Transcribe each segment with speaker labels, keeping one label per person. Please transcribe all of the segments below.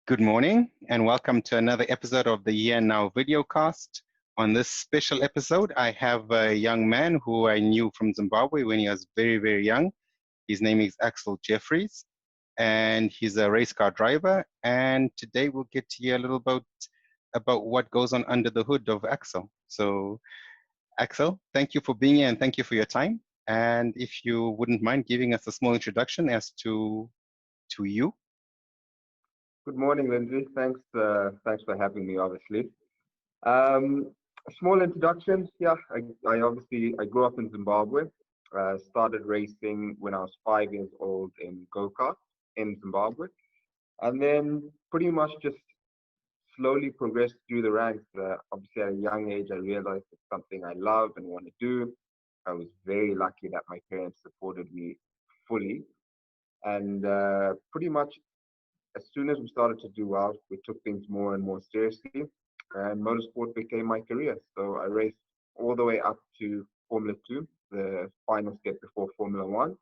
Speaker 1: Good morning and welcome to another episode of the Year Now Videocast. On this special episode, I have a young man who I knew from Zimbabwe when he was very, very young. His name is Axcil Jefferies and he's a race car driver. And today we'll get to hear a little about what goes on under the hood of Axcil. So Axcil, thank you for being here and thank you for your time. And if you wouldn't mind giving us a small introduction as to you.
Speaker 2: Good morning, Lindsay. Thanks for having me, obviously. Um, Small introduction. Yeah, I grew up in Zimbabwe. Started racing when I was 5 years old in go-kart in Zimbabwe. And then pretty much just slowly progressed through the ranks. Obviously, at a young age, I realized it's something I love and want to do. I was very lucky that my parents supported me fully. And pretty much as soon as we started to do well, we took things more and more seriously, and motorsport became my career. So I raced all the way up to Formula 2, the final step before Formula 1.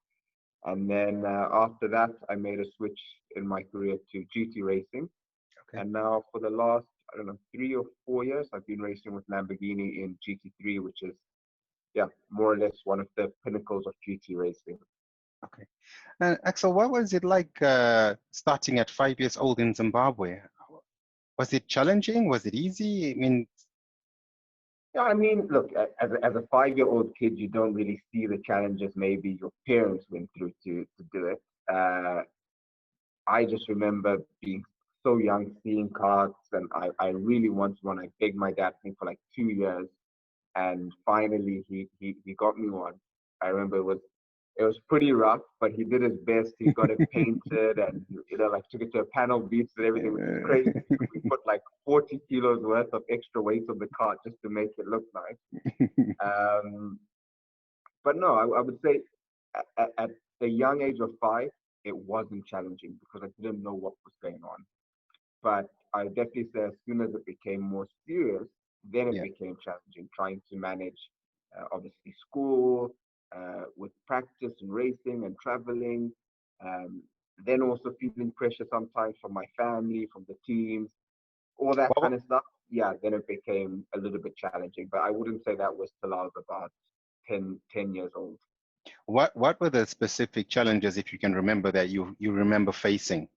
Speaker 2: And then after that, I made a switch in my career to GT racing.
Speaker 1: Okay.
Speaker 2: And now for the last, I don't know, 3 or 4 years, I've been racing with Lamborghini in GT3, which is, yeah, more or less one of the pinnacles of GT racing.
Speaker 1: Okay. And Axel, what was it like starting at 5 years old in Zimbabwe? Was it challenging? Was it easy? I mean,
Speaker 2: Yeah, I mean, look, as a 5-year-old kid, you don't really see the challenges maybe your parents went through to do it. I just remember being so young, seeing carts, and I really wanted one. I begged my dad, I think, for like 2 years, and finally he got me one. I remember it was pretty rough, but he did his best. He got it painted and like took it to a panel beats and everything, which is crazy because we put like 40 kilos worth of extra weight on the cart just to make it look nice. But no, I would say at the young age of 5, it wasn't challenging because I didn't know what was going on. But I definitely say as soon as it became more serious, then it
Speaker 1: yeah.
Speaker 2: became challenging trying to manage, obviously, school, with practice and racing and traveling. Um, then also feeling pressure sometimes from my family, from the teams, all that
Speaker 1: What,
Speaker 2: kind of stuff. Yeah, then it became a little bit challenging. But I wouldn't say that was till I was about 10 years old.
Speaker 1: what were the specific challenges, if you can remember, that you remember facing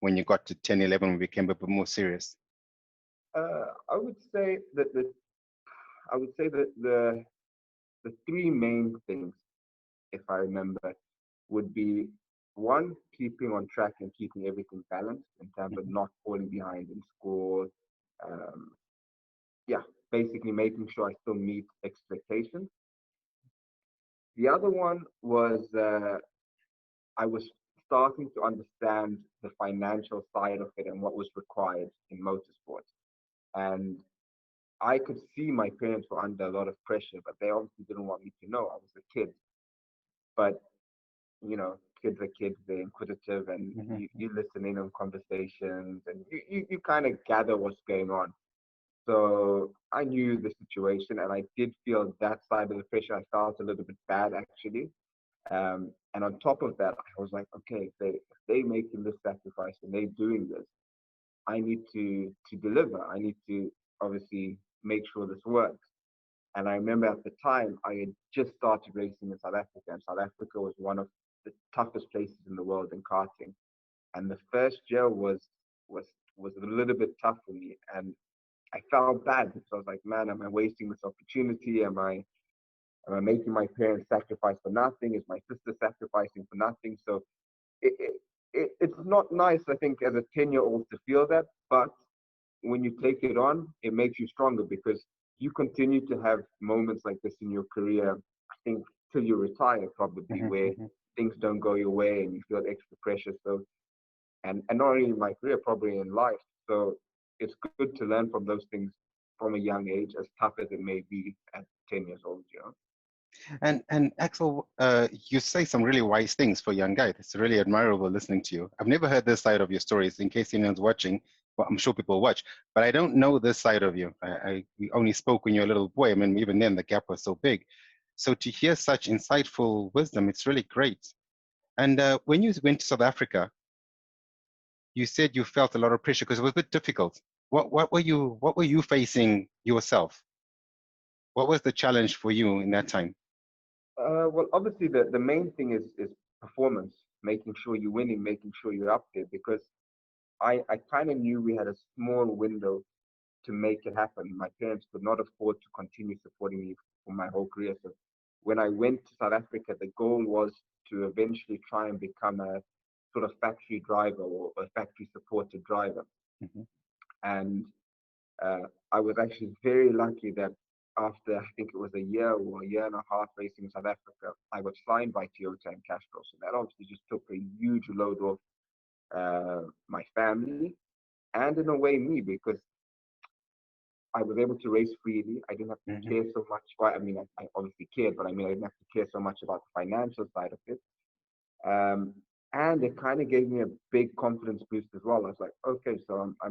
Speaker 1: when you got to 10, 11, and became a bit more serious?
Speaker 2: I would say that the three main things, if I remember, would be one, keeping on track and keeping everything balanced in terms of
Speaker 1: Mhm.
Speaker 2: not falling behind in school. Um, yeah, basically making sure I still meet expectations. The other one was I was starting to understand the financial side of it and what was required in motorsports. And I could see my parents were under a lot of pressure, but they obviously didn't want me to know. I was a kid. But kids are kids, they're inquisitive, and
Speaker 1: Mhm.
Speaker 2: you listen in on conversations and you kind of gather what's going on. So I knew the situation and I did feel that side of the pressure. I felt a little bit bad actually. And on top of that, I was like, okay, if they making this sacrifice and they doing this, I need to deliver. I need to obviously make sure this works. And I remember at the time, I had just started racing in South Africa, and South Africa was one of the toughest places in the world in karting. And the first year was was a little bit tough for me, and I felt bad because I was like, man, am I wasting this opportunity? Am I making my parents sacrifice for nothing? Is my sister sacrificing for nothing? So it's not nice, I think, as a 10-year-old to feel that, but when you take it on, it makes you stronger because you continue to have moments like this in your career, I think, till you retire, probably,
Speaker 1: Mhm.
Speaker 2: where
Speaker 1: Mhm.
Speaker 2: things don't go your way and you feel extra pressure. So, and not only in my career, probably in life. So, it's good to learn from those things from a young age, as tough as it may be at 10 years old.
Speaker 1: And Axel, you say some really wise things for a young guy. It's really admirable listening to you. I've never heard this side of your stories. In case anyone's watching, well, I'm sure people watch, but I don't know this side of you. We only spoke when you were a little boy. I mean, even then the gap was so big. So to hear such insightful wisdom, it's really great. And when you went to South Africa, you said you felt a lot of pressure because it was a bit difficult. What were you facing yourself? What was the challenge for you in that time?
Speaker 2: Well, obviously the main thing is performance, making sure you're winning, making sure you're up there, because I kind of knew we had a small window to make it happen. My parents could not afford to continue supporting me for my whole career. So when I went to South Africa, the goal was to eventually try and become a sort of factory driver or a factory supported driver.
Speaker 1: Hmm.
Speaker 2: And I was actually very lucky that after I think it was a year or a year and a half racing in South Africa, I got signed by Toyota and Castro. So that obviously just took a huge load off my family and in a way me, because I was able to race freely. I didn't have to
Speaker 1: Hmm.
Speaker 2: care so much. Well, I mean, I obviously cared, but I mean, I didn't have to care so much about the financial side of it. Um, and it kind of gave me a big confidence boost as well. I was like, okay, so I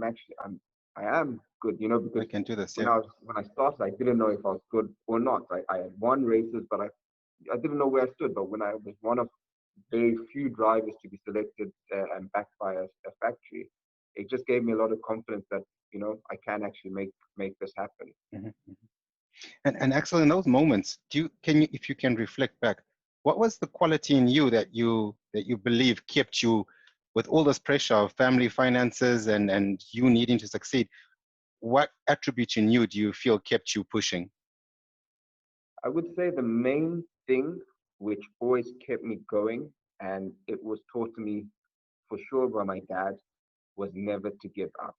Speaker 2: am good,
Speaker 1: I
Speaker 2: because
Speaker 1: can do this.
Speaker 2: when
Speaker 1: Yeah.
Speaker 2: I started, I didn't know if I was good or not. I had won races, but I didn't know where I stood. But when I was one of very few drivers to be selected and backed by a factory, it just gave me a lot of confidence that I can actually make this happen.
Speaker 1: Hmm. And Axel, in those moments, if you can reflect back, what was the quality in you that you believe kept you with all this pressure of family finances and you needing to succeed? What attribute in you do you feel kept you pushing?
Speaker 2: I would say the main thing which always kept me going, and it was taught to me for sure by my dad, was never to give up.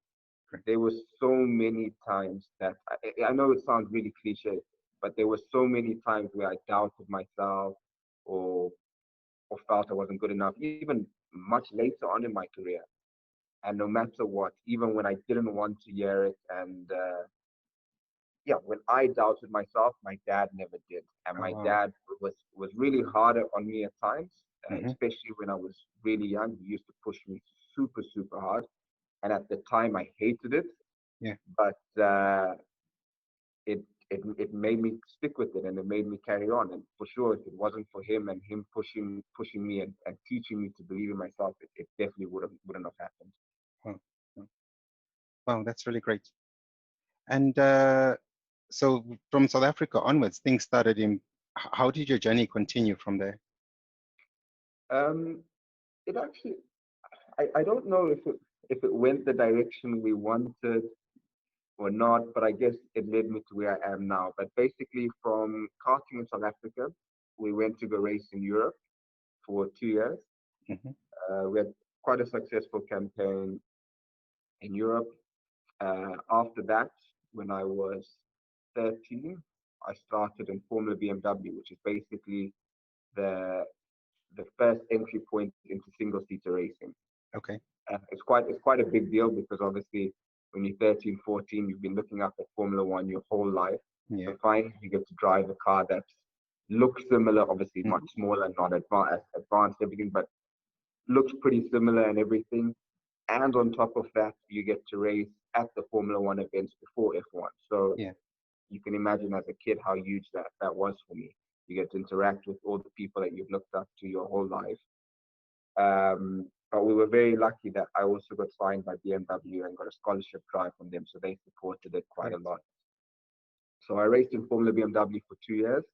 Speaker 2: There were so many times that I know it sounds really cliche, but there were so many times where I doubted myself or or felt I wasn't good enough, even much later on in my career. And no matter what, even when I didn't want to hear it, and yeah, when I doubted myself, my dad never did, and
Speaker 1: Oh
Speaker 2: my
Speaker 1: wow.
Speaker 2: dad was really harder on me at times,
Speaker 1: Hmm.
Speaker 2: especially when I was really young. He used to push me super hard, and at the time I hated it,
Speaker 1: Yeah.
Speaker 2: but it made me stick with it, and it made me carry on. And for sure, if it wasn't for him and him pushing me and teaching me to believe in myself, it definitely wouldn't have happened.
Speaker 1: Wow. Wow. Wow, that's really great. And so from South Africa onwards, things started in. How did your journey continue from there?
Speaker 2: Um, it actually, I don't know if it went the direction we wanted or not, but I guess it led me to where I am now. But basically, from karting in South Africa, we went to go race in Europe for 2 years.
Speaker 1: Hmm.
Speaker 2: We had quite a successful campaign in Europe. After that, when I was 13, I started in Formula BMW, which is basically the the first entry point into single seater racing.
Speaker 1: Okay.
Speaker 2: It's quite a big deal because obviously when you're 13, 14, you've been looking up at Formula One your whole life.
Speaker 1: Yeah.
Speaker 2: So finally you get to drive a car that looks similar, obviously much
Speaker 1: Hmm.
Speaker 2: smaller, not advanced everything, but looks pretty similar and everything. And on top of that, you get to race at the Formula One events before F1. So
Speaker 1: Yeah.
Speaker 2: you can imagine as a kid how huge that was for me. You get to interact with all the people that you've looked up to your whole life. But we were very lucky that I also got signed by BMW and got a scholarship drive from them, so they supported it quite a
Speaker 1: Great.
Speaker 2: lot. So I raced in Formula BMW for 2 years.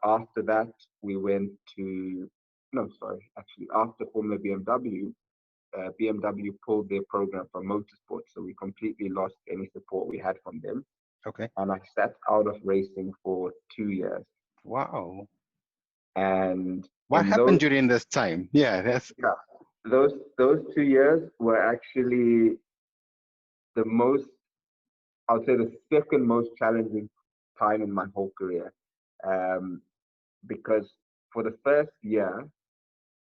Speaker 2: After that, we went to no, sorry, actually after Formula BMW, BMW pulled their program from motorsport, so we completely lost any support we had from them,
Speaker 1: Okay.
Speaker 2: and I sat out of racing for 2 years.
Speaker 1: Wow.
Speaker 2: And
Speaker 1: What
Speaker 2: in
Speaker 1: happened
Speaker 2: those,
Speaker 1: during this time? Yeah, that's
Speaker 2: yeah, those 2 years were actually the most, I would say, the second most challenging time in my whole career, um, because for the first year,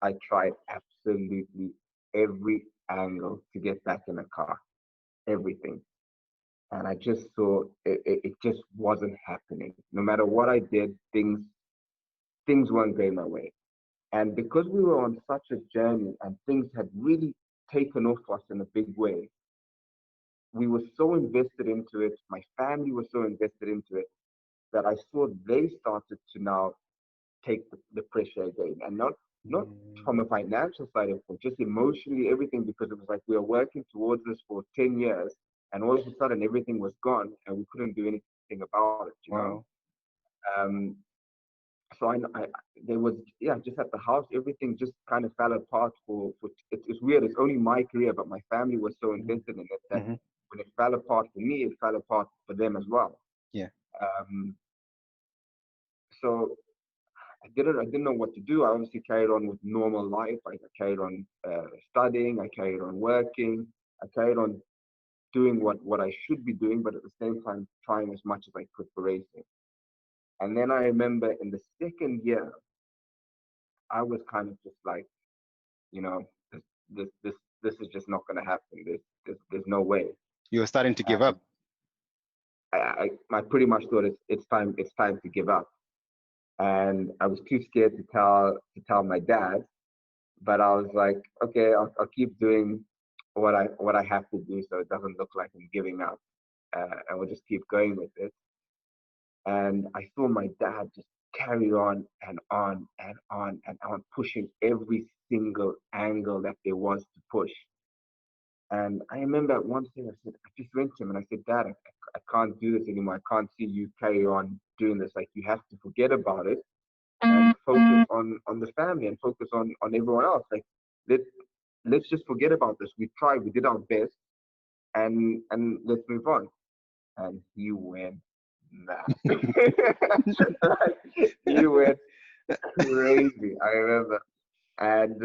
Speaker 2: I tried absolutely every angle to get back in the car, everything. And I just saw it just wasn't happening. No matter what I did, things weren't going my way. And because we were on such a journey and things had really taken off us in a big way, we were so invested into it. My family was so invested into it that I saw they started to now take the pressure again. And not not from a financial side of it, just emotionally, everything, because it was like we were working towards this for 10 years, and all of a sudden everything was gone and we couldn't do anything about it, you know?
Speaker 1: Wow.
Speaker 2: Um, so there was, yeah, just at the house, everything just kind of fell apart it's weird. It's only my career, but my family was so
Speaker 1: Mhm.
Speaker 2: invested in it that
Speaker 1: Mhm.
Speaker 2: when it fell apart for me, it fell apart for them as well.
Speaker 1: Yeah.
Speaker 2: Um, so I didn't know what to do. I obviously carried on with normal life. I carried on studying. I carried on working. I carried on doing what I should be doing, but at the same time trying as much as I could for racing. And then I remember in the second year, I was kind of just like, you know, this this this this is just not going to happen. There's no way.
Speaker 1: You were starting to give
Speaker 2: And
Speaker 1: up.
Speaker 2: I pretty much thought it's time to give up. And I was too scared to tell my dad. But I was like, okay, I'll keep doing what I have to do, so it doesn't look like I'm giving up, and we'll just keep going with it. And I saw my dad just carry on and on and on and on, pushing every single angle that there was to push. And I remember at one thing I just went to him and I said, Dad, I can't do this anymore. I can't see you carry on doing this. Like, you have to forget about it and focus on the family and focus on everyone else. Like, let let's just forget about this. We tried, we did our best, and let's move on. And he went mad. Like, he went crazy. I remember, and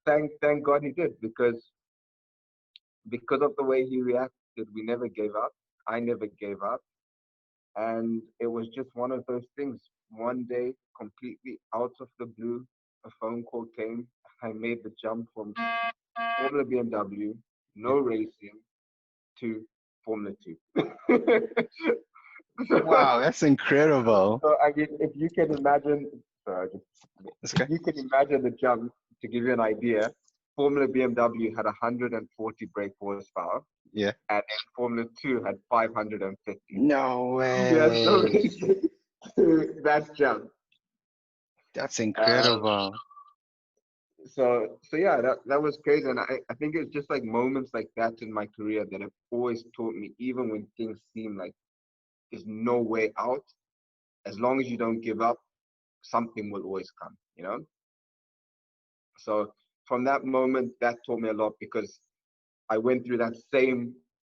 Speaker 2: thank God he did, because of the way he reacted. We never gave up. I never gave up, and it was just one of those things. One day, completely out of the blue, a phone call came. I made the jump from Formula BMW,
Speaker 1: Yeah.
Speaker 2: no racing, to Formula 2.
Speaker 1: Wow, that's incredible.
Speaker 2: So I mean, if you can imagine, sorry,
Speaker 1: That's
Speaker 2: if
Speaker 1: okay.
Speaker 2: you can imagine the jump, to give you an idea, Formula BMW had 140 brake horsepower,
Speaker 1: Yeah.
Speaker 2: and Formula 2 had 550.
Speaker 1: No
Speaker 2: Yeah, so
Speaker 1: way.
Speaker 2: that jump.
Speaker 1: That's
Speaker 2: Uh,
Speaker 1: incredible.
Speaker 2: so yeah, that was crazy, and I think it's just like moments like that in my career that have always taught me, even when things seem like there's no way out, as long as you don't give up, something will always come, you know? So from that moment, that taught me a lot, because I went through that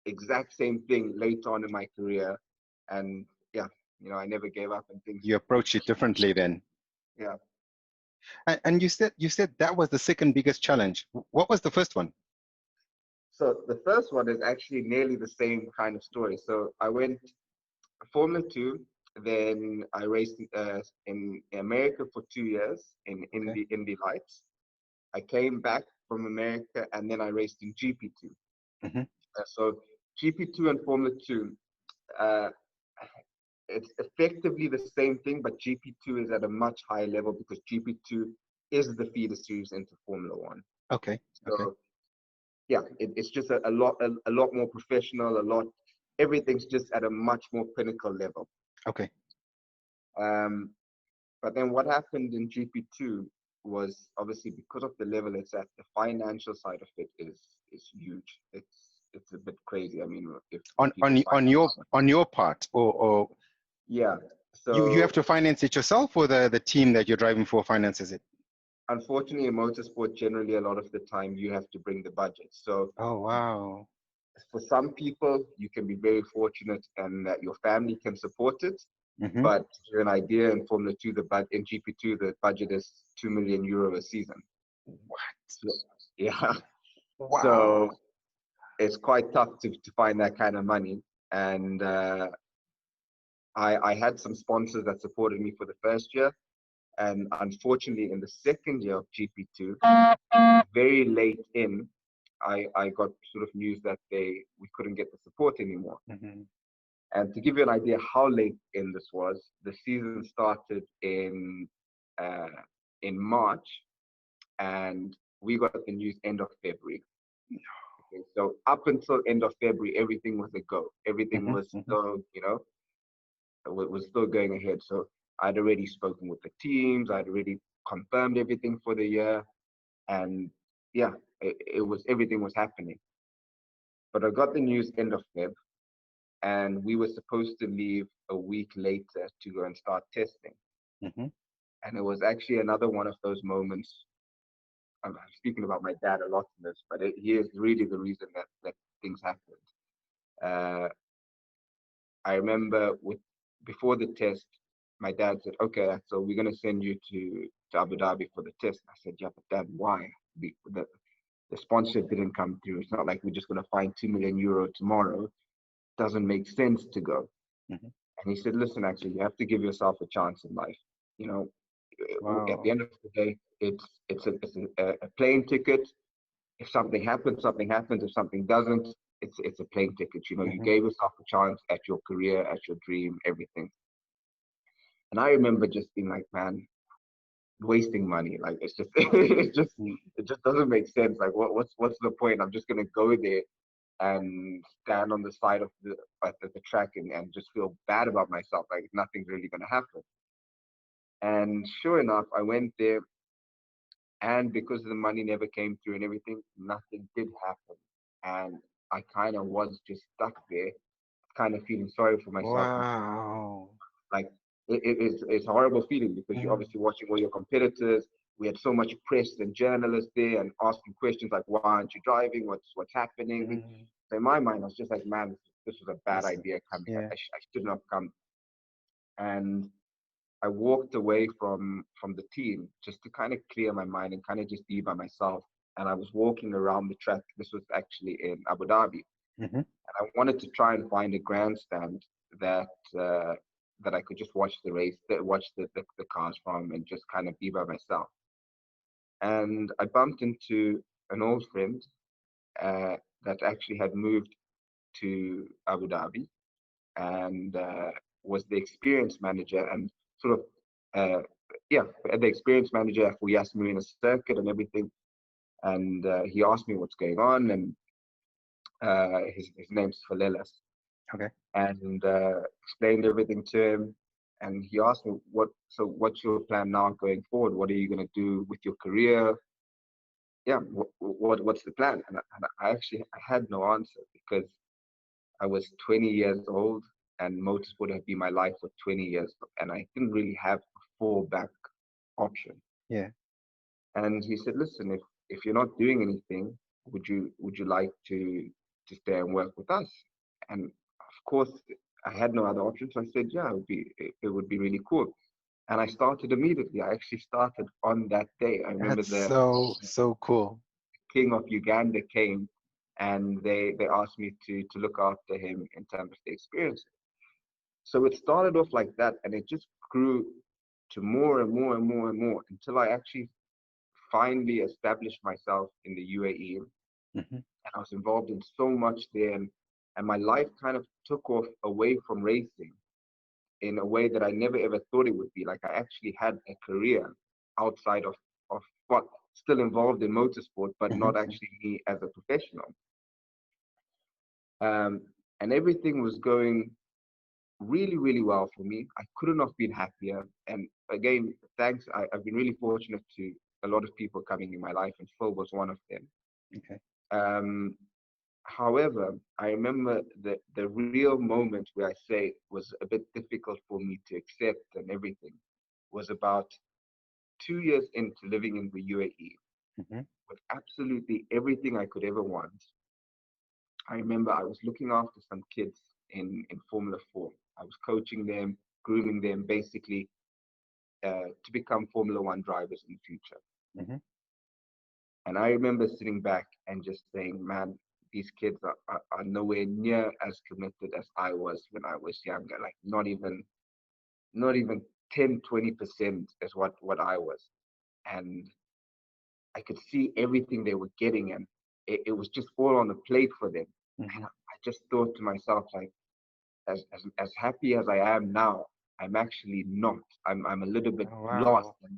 Speaker 2: exact same thing later on in my career. And yeah, I never gave up, and things,
Speaker 1: You approach it differently then.
Speaker 2: yeah.
Speaker 1: And you said that was the second biggest challenge. What was the first one?
Speaker 2: So the first one is actually nearly the same kind of story. So I went Formula 2, then I raced in America for 2 years in
Speaker 1: Okay.
Speaker 2: Indy Lights. I came back from America, and then I raced in GP2.
Speaker 1: Hmm.
Speaker 2: So GP2 and Formula 2, uh, it's effectively the same thing, but GP2 is at a much higher level, because GP2 is the feeder series into Formula One.
Speaker 1: Okay. Okay.
Speaker 2: So yeah, it's just a lot more professional, everything's just at a much more pinnacle level.
Speaker 1: Okay.
Speaker 2: Um, but then what happened in GP2 was, obviously, because of the level it's at, the financial side of it is huge. It's a bit crazy. I mean, if
Speaker 1: On
Speaker 2: people
Speaker 1: on
Speaker 2: find
Speaker 1: on
Speaker 2: out
Speaker 1: your
Speaker 2: how much.
Speaker 1: on your part, or
Speaker 2: Yeah.
Speaker 1: you have
Speaker 2: So
Speaker 1: to finance it yourself, or the team that you're driving for finances it?
Speaker 2: unfortunately, in motorsport, generally, a lot of the time you have to bring the budget. So
Speaker 1: Oh wow.
Speaker 2: for some people, you can be very fortunate and that your family can support it.
Speaker 1: Hmm.
Speaker 2: But to give you an idea, in Formula 2, in GP2, the budget is €2 million a season.
Speaker 1: What?
Speaker 2: So, yeah.
Speaker 1: Wow.
Speaker 2: So it's quite tough to find that kind of money. And I had some sponsors that supported me for the first year. And unfortunately, in the second year of GP2, very late in, I got sort of news that we couldn't get the support anymore.
Speaker 1: Hmm.
Speaker 2: And to give you an idea how late in this was, the season started uh, in March, and we got the news end of February. Okay, so up until end of February, everything was a go. Everything
Speaker 1: Hmm.
Speaker 2: was
Speaker 1: Hmm.
Speaker 2: still, was still going ahead. So I'd already spoken with the teams. I'd already confirmed everything for the year, and yeah, it was everything was happening. But I got the news end of Feb, and we were supposed to leave a week later to go and start testing.
Speaker 1: Mm-hmm.
Speaker 2: And it was actually another one of those moments. I'm speaking about my dad a lot in this, but he is really the reason that things happened. Uh, I remember before the test, my dad said, "Okay, so we're gonna send you to Abu Dhabi for the test." I said, "Yeah, but Dad, why? The sponsorship didn't come through. It's not like we're just gonna find 2 million euro tomorrow. Doesn't make sense to go."
Speaker 1: Mm-hmm.
Speaker 2: And he said, "Listen, actually, you have to give yourself a chance in life. You know, at the
Speaker 1: Wow.
Speaker 2: end of the day, it's a plane ticket. If something happens, something happens. If something doesn't, it's a plane ticket. You know, you
Speaker 1: Mm-hmm.
Speaker 2: gave yourself a chance at your career, at your dream, everything." And I remember just being like, "Man, wasting money. Like it's just it just doesn't make sense. Like what's the point? I'm just gonna go there and stand on the side of the track and just feel bad about myself. Like nothing's really gonna happen." And sure enough, I went there, and because the money never came through and everything, nothing did happen. And I kind of was just stuck there, kind of feeling sorry for myself.
Speaker 1: Wow.
Speaker 2: Like it's a horrible feeling because you're
Speaker 1: Mm-hmm.
Speaker 2: obviously watching all your competitors. We had so much press and journalists there and asking questions like, "Why aren't you driving? What's happening?"
Speaker 1: Mm-hmm.
Speaker 2: So in my mind, I was just like, "Man, this was a bad
Speaker 1: Yes.
Speaker 2: idea coming.
Speaker 1: Yeah.
Speaker 2: I shouldn't have come." And I walked away from the team just to kind of clear my mind and kind of just be by myself. And I was walking around the track. This was actually in Abu Dhabi.
Speaker 1: Mm-hmm.
Speaker 2: I wanted to try and find a grandstand that uh, that I could just watch the race, watch the cars from, and just kind of be by myself. And I bumped into an old friend uh, that actually had moved to Abu Dhabi and was the experience manager and sort of uh, yeah, the experience manager for Yas Marina circuit and everything. And he asked me what's going on, and his name's Falelas,
Speaker 1: Okay.
Speaker 2: and explained everything to him. And he asked me, what's your plan now going forward? What are you going to do with your career? Yeah, what's the plan? And I actually I had no answer because I was 20 years old and motorsport had been my life for 20 years. And I didn't really have a fallback option.
Speaker 1: Yeah.
Speaker 2: And he said, "Listen, if you're not doing anything, would you like to stay and work with us?" And of course, I had no other option, so I said, "Yeah, it would be really cool." And I started immediately. I actually started on that day. I remember
Speaker 1: That's
Speaker 2: the
Speaker 1: so cool.
Speaker 2: king of Uganda came, and they asked me to look after him in terms of the experience. So it started off like that, and it just grew to more and more and more and more until I actually finally established myself in the UAE,
Speaker 1: Mm-hmm.
Speaker 2: and I was involved in so much there, and my life kind of took off away from racing in a way that I never ever thought it would be. Like I actually had a career outside of what still involved in motorsport, but not
Speaker 1: Mm-hmm.
Speaker 2: actually me as a professional. Um, and everything was going really, really well for me. I couldn't have been happier. And again, thanks. I've been really fortunate to a lot of people coming in my life, and Phil was one of them.
Speaker 1: Okay.
Speaker 2: Um, However, I remember the real moment where I say was a bit difficult for me to accept and everything was about 2 years into living in the UAE
Speaker 1: Mm-hmm.
Speaker 2: with absolutely everything I could ever want. I remember I was looking after some kids in Formula 4. I was coaching them, grooming them, basically to become Formula One drivers in the future.
Speaker 1: Mm-hmm.
Speaker 2: And I remember sitting back and just saying, "Man, these kids are nowhere near as committed as I was when I was younger. Like not even 10, 20% as what I was." And I could see everything they were getting, and it was just all on the plate for them.
Speaker 1: Mm-hmm.
Speaker 2: And I just thought to myself, like, as happy as I am now, I'm actually not. I'm a little bit
Speaker 1: Oh,
Speaker 2: lost,
Speaker 1: wow.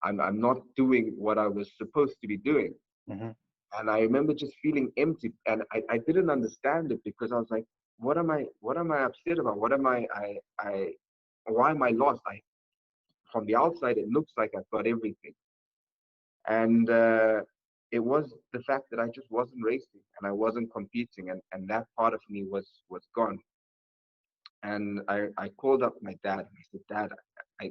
Speaker 2: and I'm not doing what I was supposed to be doing.
Speaker 1: Mm-hmm.
Speaker 2: And I remember just feeling empty, and I didn't understand it because I was like, what am I upset about? What am I why am I lost? from the outside, it looks like I've got everything. And it was the fact that I just wasn't racing and I wasn't competing, and that part of me was gone. And I called up my dad and I said, Dad, I,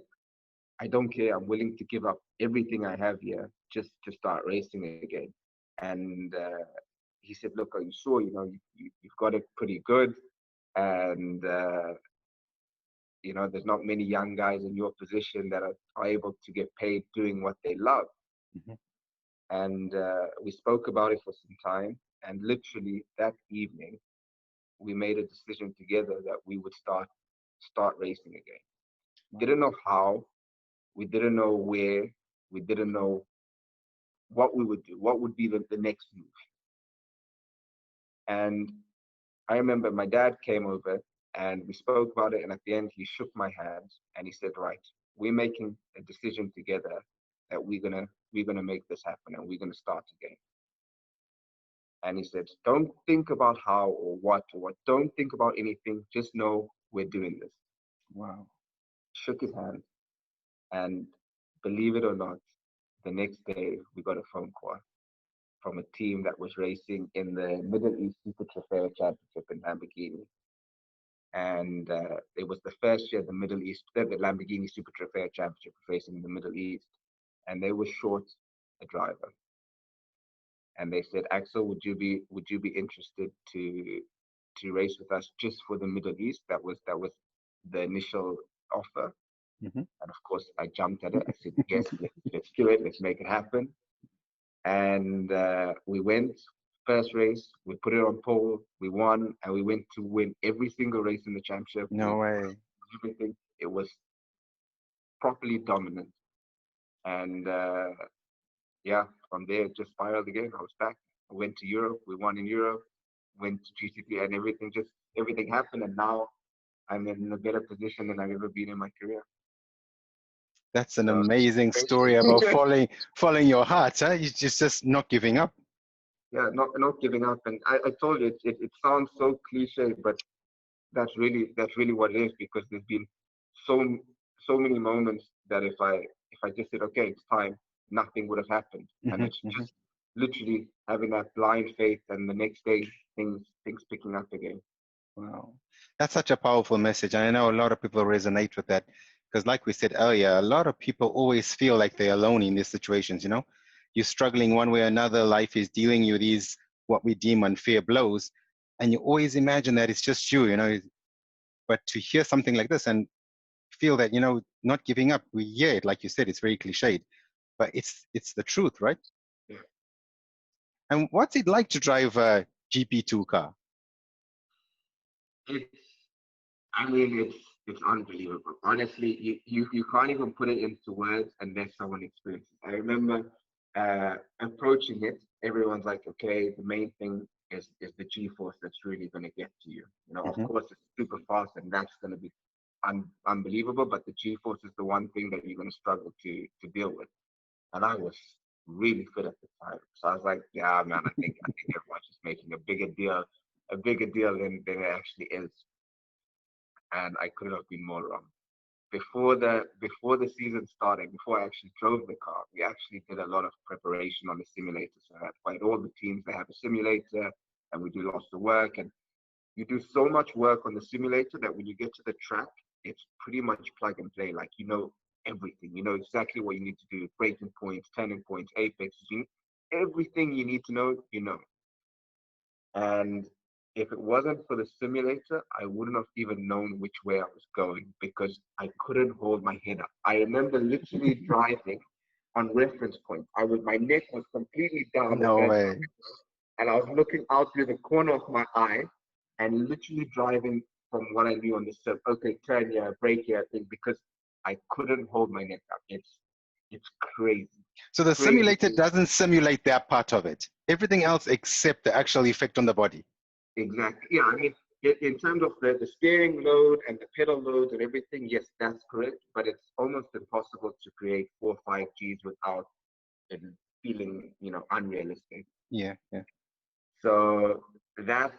Speaker 2: I don't care. I'm willing to give up everything I have here just to start racing again. And he said, look, are you sure? You've got it pretty good. And, there's not many young guys in your position that are able to get paid doing what they love.
Speaker 1: Mhm.
Speaker 2: And we spoke about it for some time. And literally that evening, we made a decision together that we would start racing again. Didn't know how, we didn't know where, we didn't know what we would do, what would be the next move. And I remember my dad came over and we spoke about it. And at the end, he shook my hand and he said, right, we're making a decision together that we're gonna make this happen and we're gonna start again. And he said, don't think about how or what, don't think about anything, just know we're doing this.
Speaker 1: Wow.
Speaker 2: Shook his hand, and believe it or not, the next day we got a phone call from a team that was racing in the Middle East Super Trofeo Championship in Lamborghini. And it was the first year the Lamborghini Super Trofeo Championship was racing in the Middle East. And they were short a driver. And they said, Axel, would you be interested to race with us just for the Middle East? That was the initial offer.
Speaker 1: Mhm.
Speaker 2: And of course, I jumped at it. I said, yes, let's do it. Let's make it happen. And we went. First race, we put it on pole, we won, and we went to win every single race in the championship.
Speaker 1: No way.
Speaker 2: Everything. It was properly dominant. And yeah, from there, it just spiraled again. I was back. I went to Europe. We won in Europe. Went to GCP, and everything happened. And now I'm in a better position than I've ever been in my career.
Speaker 1: That's an
Speaker 2: So,
Speaker 1: amazing story about following your heart, huh? You just not giving up.
Speaker 2: yeah, not giving up. And I told you, it sounds so cliche, but that's really what it is, because there's been so many moments that if I just said, okay, it's time, nothing would have happened. And
Speaker 1: Mhm,
Speaker 2: it's
Speaker 1: mhm.
Speaker 2: just literally having that blind faith, and the next day things picking up again.
Speaker 1: Wow. That's such a powerful message. And I know a lot of people resonate with that because, like we said earlier, a lot of people always feel like they're alone in these situations. You're struggling one way or another. Life is dealing you these, what we deem unfair blows. And you always imagine that it's just you. But to hear something like this and feel that, not giving up, we hear it, like you said, it's very cliched, but it's the truth, right?
Speaker 2: Yeah.
Speaker 1: And what's it like to drive a GP2 car?
Speaker 2: It's I mean, it's unbelievable. Honestly, you can't even put it into words unless someone experiences it. I remember approaching it. Everyone's like, okay, the main thing is the G-force that's really going to get to you. Of
Speaker 1: Hmm.
Speaker 2: course, it's super fast, and that's going to be unbelievable. But the G-force is the one thing that you're going to struggle to deal with. And I was really fit at the time, so I was like, yeah, man, I think everyone's just making a bigger deal than it actually is. And I couldn't have been more wrong. Before the season started, before I actually drove the car, we actually did a lot of preparation on the simulator. So I had quite all the teams they have a simulator, and we do lots of work. And you do so much work on the simulator that when you get to the track, it's pretty much plug and play. Like everything. You know exactly what you need to do: braking points, turning points, apexes. Everything you need to know, you know. And if it wasn't for the simulator, I wouldn't have even known which way I was going, because I couldn't hold my head up. I remember literally driving on reference point. My neck was completely down the
Speaker 1: No
Speaker 2: vent,
Speaker 1: way.
Speaker 2: and I was looking out through the corner of my eye and literally driving from what I knew on the surf. Okay, turn here, brake here, thing, because I couldn't hold my neck up. It's crazy,
Speaker 1: So the
Speaker 2: crazy.
Speaker 1: simulator doesn't simulate that part of it. Everything else except the actual effect on the body.
Speaker 2: Exactly. Yeah, I mean, in terms of the steering load and the pedal loads and everything, yes, that's correct. But it's almost impossible to create 4 or 5 Gs without it feeling, unrealistic.
Speaker 1: Yeah, yeah.
Speaker 2: So that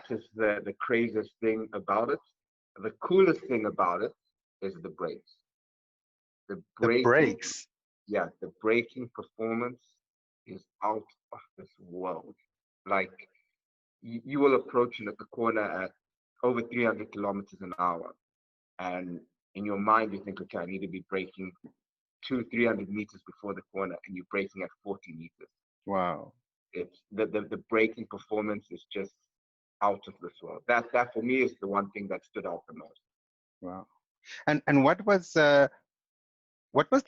Speaker 2: is the craziest thing about it. The coolest thing about it is the brakes. The
Speaker 1: The
Speaker 2: braking,
Speaker 1: brakes.
Speaker 2: yeah, the braking performance is out of this world. Like you will approach it at the corner at over 300 kilometers an hour, and in your mind you think, okay, I need to be braking 300 meters before the corner, and you're braking at 40 meters.
Speaker 1: Wow.
Speaker 2: It's the braking performance is just out of this world. That for me is the one thing that stood out the most.
Speaker 1: Wow. And what was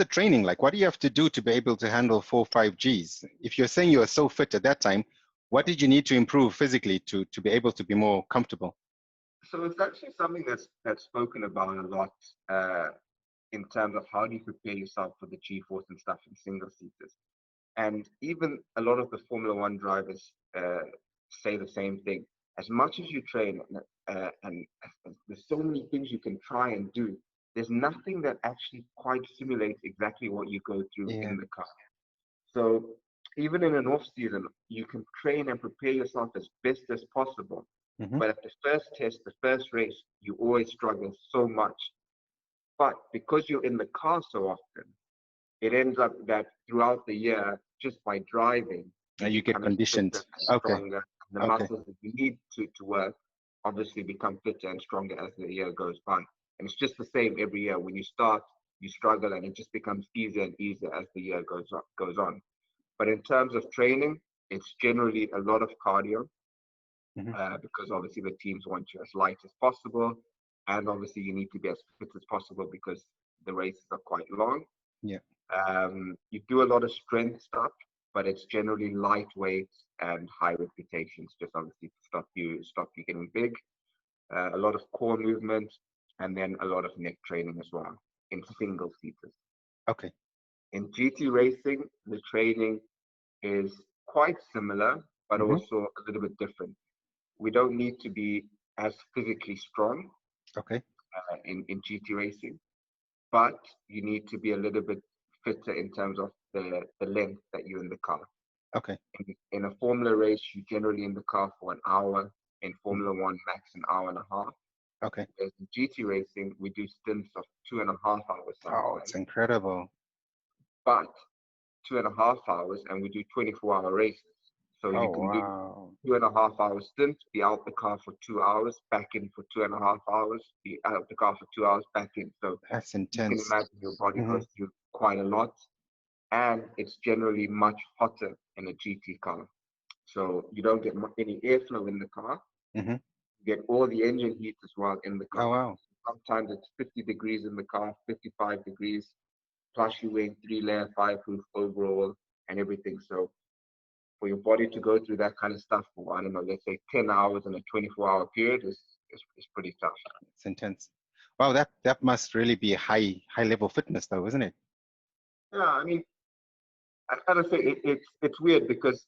Speaker 1: the training like? What do you have to do to be able to handle 4, 5 Gs? If you're saying you were so fit at that time, what did you need to improve physically to be able to be more comfortable?
Speaker 2: So it's actually something that's spoken about a lot in terms of how do you prepare yourself for the G-force and stuff in single seaters. And even a lot of the Formula One drivers say the same thing. As much as you train, and there's so many things you can try and do, there's nothing that actually quite simulates exactly what you go through
Speaker 1: Yeah.
Speaker 2: in the car. So even in an off season, you can train and prepare yourself as best as possible.
Speaker 1: Mm-hmm.
Speaker 2: But at the first test, the first race, you always struggle so much. But because you're in the car so often, it ends up that throughout the year, just by driving, you're
Speaker 1: You get
Speaker 2: becoming fitter
Speaker 1: conditioned.
Speaker 2: and
Speaker 1: Okay.
Speaker 2: stronger. The
Speaker 1: Okay.
Speaker 2: muscles that you need to work obviously become fitter and stronger as the year goes by. And it's just the same every year. When you start, you struggle, and it just becomes easier and easier as the year goes on. But in terms of training, it's generally a lot of cardio,
Speaker 1: Mm-hmm.
Speaker 2: because obviously the teams want you as light as possible. And obviously you need to be as fit as possible because the races are quite long.
Speaker 1: Yeah.
Speaker 2: You do a lot of strength stuff, but it's generally lightweight and high reputations, just obviously to stop you getting big. A lot of core movement, and then a lot of neck training as well in single seaters.
Speaker 1: Okay.
Speaker 2: In GT racing, the training is quite similar, but
Speaker 1: Mm-hmm.
Speaker 2: also a little bit different. We don't need to be as physically strong
Speaker 1: Okay.
Speaker 2: in GT racing, but you need to be a little bit fitter in terms of the length that you're in the car.
Speaker 1: Okay.
Speaker 2: In a Formula race, you're generally in the car for an hour. In
Speaker 1: Mhm.
Speaker 2: Formula One, max an hour and a half.
Speaker 1: Okay.
Speaker 2: Whereas in GT racing, we do stints of 2.5 hours
Speaker 1: Oh, it's
Speaker 2: sometimes,
Speaker 1: incredible.
Speaker 2: but 2.5 hours, and we do 24-hour races. So you
Speaker 1: Oh,
Speaker 2: can do
Speaker 1: wow.
Speaker 2: 2.5 hour stint, be out the car for 2 hours, back in for 2.5 hours, be out the car for 2 hours, back in. So
Speaker 1: That's
Speaker 2: you can
Speaker 1: intense.
Speaker 2: imagine your body
Speaker 1: Mm-hmm.
Speaker 2: goes through quite a lot, and it's generally much hotter in a GT car. So you don't get any airflow in the car.
Speaker 1: Mm-hmm.
Speaker 2: You get all the engine heat as well in the
Speaker 1: Oh,
Speaker 2: car.
Speaker 1: wow.
Speaker 2: Sometimes it's 50 degrees in the car, 55 degrees, plus you're wearing 3-layer fireproof overall and everything. So for your body to go through that kind of stuff for, I don't know, let's say 10 hours in a 24-hour period is pretty tough.
Speaker 1: It's intense. Wow, that must really be a high level fitness though, isn't it?
Speaker 2: Yeah, I mean, I gotta say it's weird because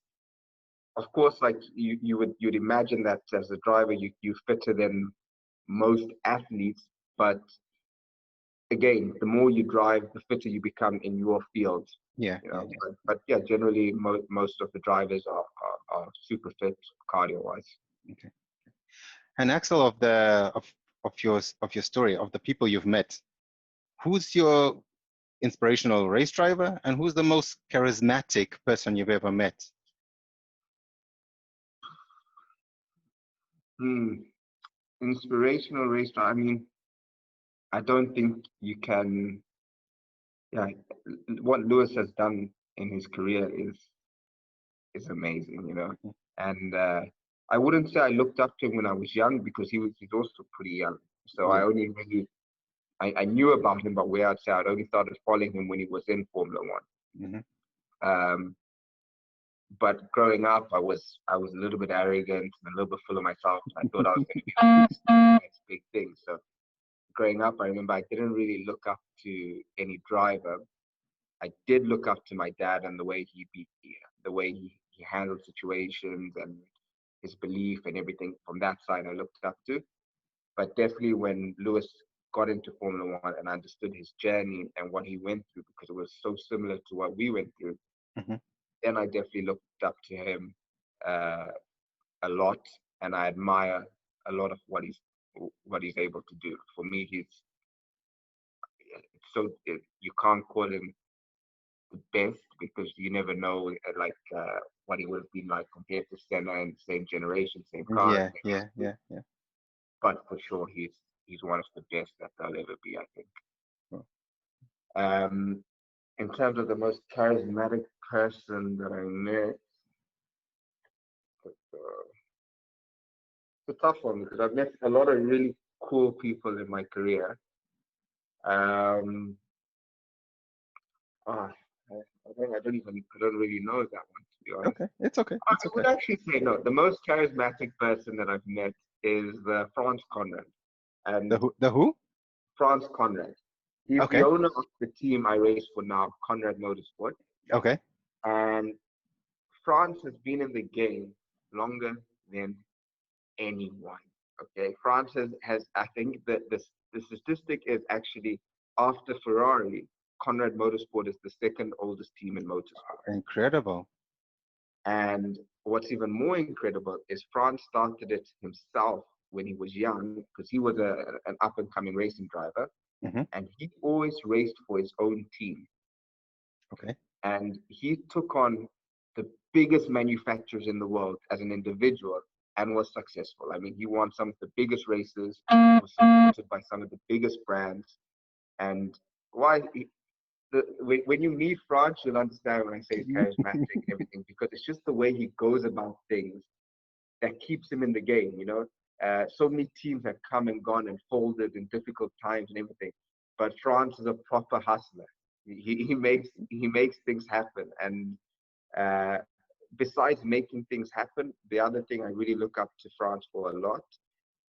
Speaker 2: of course, like you'd imagine that as a driver you fitter than most athletes, but again, the more you drive, the fitter you become in your field.
Speaker 1: Yeah,
Speaker 2: You
Speaker 1: yeah,
Speaker 2: know,
Speaker 1: yeah.
Speaker 2: but yeah, generally most of the drivers are super fit cardio wise.
Speaker 1: Okay. And Axel, of your story, of the people you've met, who's your inspirational race driver and who's the most charismatic person you've ever met?
Speaker 2: Hmm. Inspirational race. I mean, I don't think you can. Yeah, what Lewis has done in his career is amazing, you know. And I wouldn't say I looked up to him when I was young because he's also pretty young. So I
Speaker 1: Yeah.
Speaker 2: only really I knew about him, but where I'd say I'd only started following him when he was in Formula One.
Speaker 1: Mm-hmm.
Speaker 2: But growing up, I was a little bit arrogant and a little bit full of myself. I thought I was going to be the next big thing. So growing up, I remember I didn't really look up to any driver. I did look up to my dad and the way he handled situations and his belief and everything from that side. I looked up to, but definitely when Lewis got into Formula One and understood his journey and what he went through, because it was so similar to what we went through,
Speaker 1: Mm-hmm.
Speaker 2: then I definitely looked up to him uh, a lot, and I admire a lot of what he's able to do. For me, you can't call him the best because you never know what he would have been like compared to Senna and same generation, same cars,
Speaker 1: Yeah,
Speaker 2: same
Speaker 1: yeah,
Speaker 2: everything.
Speaker 1: yeah, yeah.
Speaker 2: But for sure, he's one of the best that there'll ever be, I think.
Speaker 1: Well,
Speaker 2: In terms of the most charismatic person that I met, it's a tough one because I've met a lot of really cool people in my career. Um, ah, I don't really know that one to be honest.
Speaker 1: okay, it's okay,
Speaker 2: I
Speaker 1: it's okay.
Speaker 2: would actually say no. The most charismatic person that I've met is Franz Conrad,
Speaker 1: The
Speaker 2: and
Speaker 1: who? The who?
Speaker 2: Franz Conrad. He's the
Speaker 1: Okay,
Speaker 2: owner of the team I race for now, Conrad Motorsport,
Speaker 1: okay,
Speaker 2: and France has been in the game longer than anyone. Okay, France has I think that the statistic is actually after Ferrari, Conrad Motorsport is the second oldest team in motorsport.
Speaker 1: incredible.
Speaker 2: And what's even more incredible is France started it himself when he was young because he was an up and coming racing driver,
Speaker 1: Hmm.
Speaker 2: and he always raced for his own team.
Speaker 1: Okay,
Speaker 2: And he took on the biggest manufacturers in the world as an individual and was successful. I mean, he won some of the biggest races, was supported by some of the biggest brands. And why when you meet France, you'll understand when I say he's charismatic and everything, because it's just the way he goes about things that keeps him in the game, you know. So many teams have come and gone and folded in difficult times and everything, but France is a proper hustler. He makes things happen, and uh, besides making things happen, the other thing I really look up to France for a lot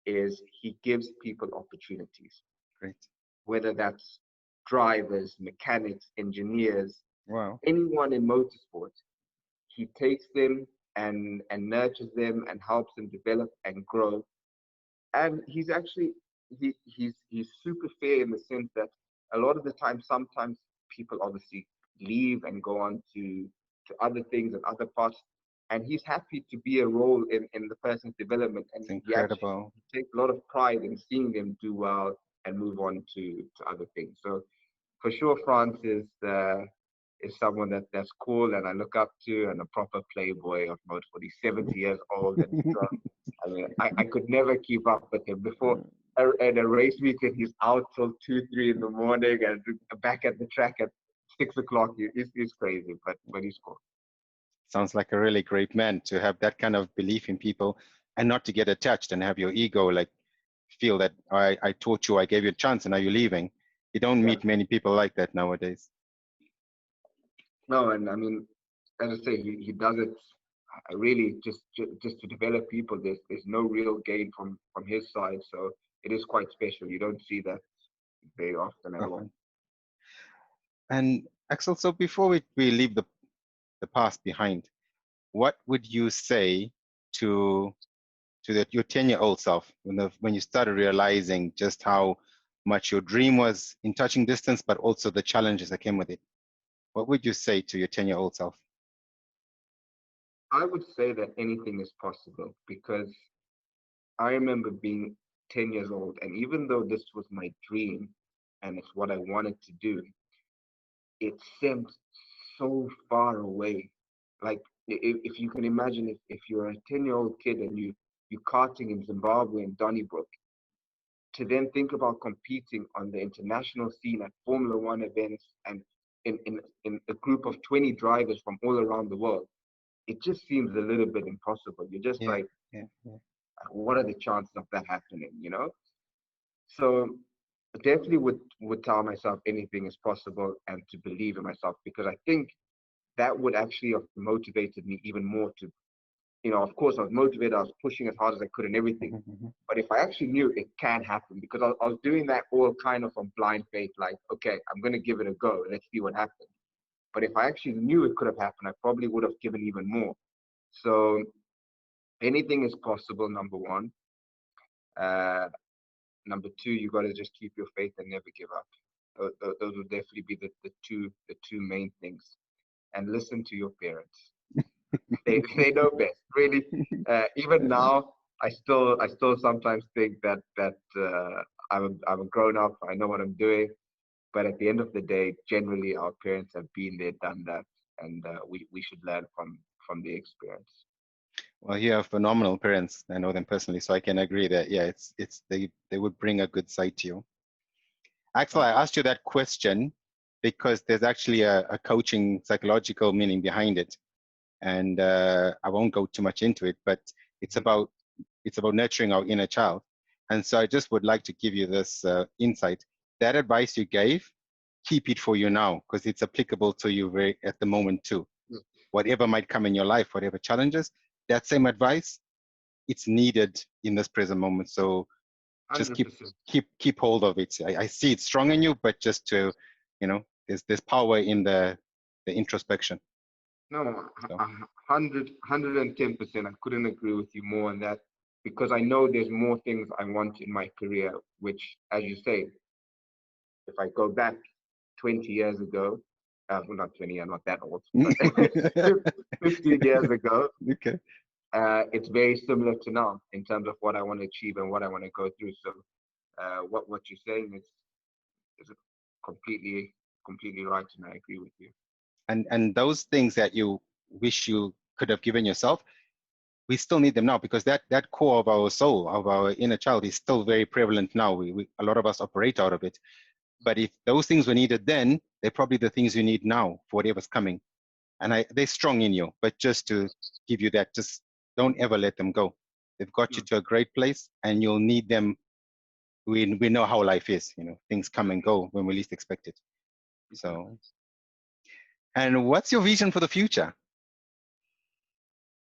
Speaker 2: is he gives people opportunities,
Speaker 1: great.
Speaker 2: whether that's drivers, mechanics, engineers,
Speaker 1: Wow.
Speaker 2: anyone in motorsport. He takes them and nurtures them and helps them develop and grow. And he's actually he's super fair in the sense that a lot of the time, sometimes people obviously leave and go on to other things and other parts, and he's happy to be a role in the person's development, and
Speaker 1: It's
Speaker 2: he actually
Speaker 1: incredible.
Speaker 2: takes a lot of pride in seeing them do well and move on to other things. So for sure, France is someone that's cool and I look up to, and a proper playboy of motorsport. He's 70 years old and still, I mean, I could never keep up with him. Before at a race weekend, he's out till 2, 3 in the morning and back at the track at 6 o'clock. He's crazy, but he's cool.
Speaker 1: Sounds like a really great man to have that kind of belief in people and not to get attached and have your ego like feel that I taught you, I gave you a chance, and now you're leaving. You don't
Speaker 2: Yeah.
Speaker 1: meet many people like that nowadays.
Speaker 2: No, and I mean, as I say, he does it really just to develop people. There's no real gain from his side, so it is quite special. You don't see that very often at all.
Speaker 1: Often. And Axel, so before we leave the past behind, what would you say to your 10-year-old self when you started realizing just how much your dream was in touching distance, but also the challenges that came with it? What would you say to your 10-year-old self?
Speaker 2: I would say that anything is possible because I remember being 10 years old, and even though this was my dream and it's what I wanted to do, it seemed so far away. Like if you can imagine, if you're a 10-year-old kid and you're karting in Zimbabwe and Donnybrook, to then think about competing on the international scene at Formula One events and in a group of 20 drivers from all around the world, it just seems a little bit impossible. You're just
Speaker 1: Yeah,
Speaker 2: like,
Speaker 1: yeah, yeah.
Speaker 2: what are the chances of that happening, you know? So definitely would tell myself anything is possible and to believe in myself, because I think that would actually have motivated me even more to, of course I was motivated, I was pushing as hard as I could and everything.
Speaker 1: Mhm, mhm.
Speaker 2: But if I actually knew it can happen, because I was doing that all kind of on blind faith, like, okay, I'm going to give it a go. Let's see what happens. But if I actually knew it could have happened, I probably would have given even more. So anything is possible, number one. Uh, Number two, you got to just keep your faith and never give up. Those would definitely be the two main things. And listen to your parents. They know best. Really, even now, I still sometimes think that I'm a grown up. I know what I'm doing. But at the end of the day, generally our parents have been there, done that, and we should learn from the experience.
Speaker 1: Well, you have phenomenal parents. I know them personally, so I can agree that yeah, it's they would bring a good side to you. Axel, I asked you that question because there's actually a coaching psychological meaning behind it, and I won't go too much into it, but it's
Speaker 2: Mhm.
Speaker 1: about nurturing our inner child. And so I just would like to give you this insight. That advice you gave, keep it for you now because it's applicable to you very at the moment too. Whatever might come in your life, whatever challenges, that same advice, it's needed in this present moment. So just
Speaker 2: 100%.
Speaker 1: keep hold of it. I see it's strong in you, but just to, there's power in the introspection.
Speaker 2: No,
Speaker 1: So
Speaker 2: 110%. I couldn't agree with you more on that because I know there's more things I want in my career, which, as you say, if I go back 20 years ago, well, not 20, I'm not that old, but 15 years ago,
Speaker 1: okay.
Speaker 2: it's very similar to now in terms of what I want to achieve and what I want to go through. So what you're saying is completely right, and I agree with you.
Speaker 1: And those things that you wish you could have given yourself, we still need them now because that core of our soul, of our inner child, is still very prevalent now. We a lot of us operate out of it. But if those things were needed then, they're probably the things you need now for whatever's coming. And they're strong in you. But just to give you that, just don't ever let them go. They've got you
Speaker 2: Mm,
Speaker 1: to a great place, and you'll need them. We know how life is. Things come and go when we least expect it.
Speaker 2: exactly.
Speaker 1: So, and what's your vision for the future?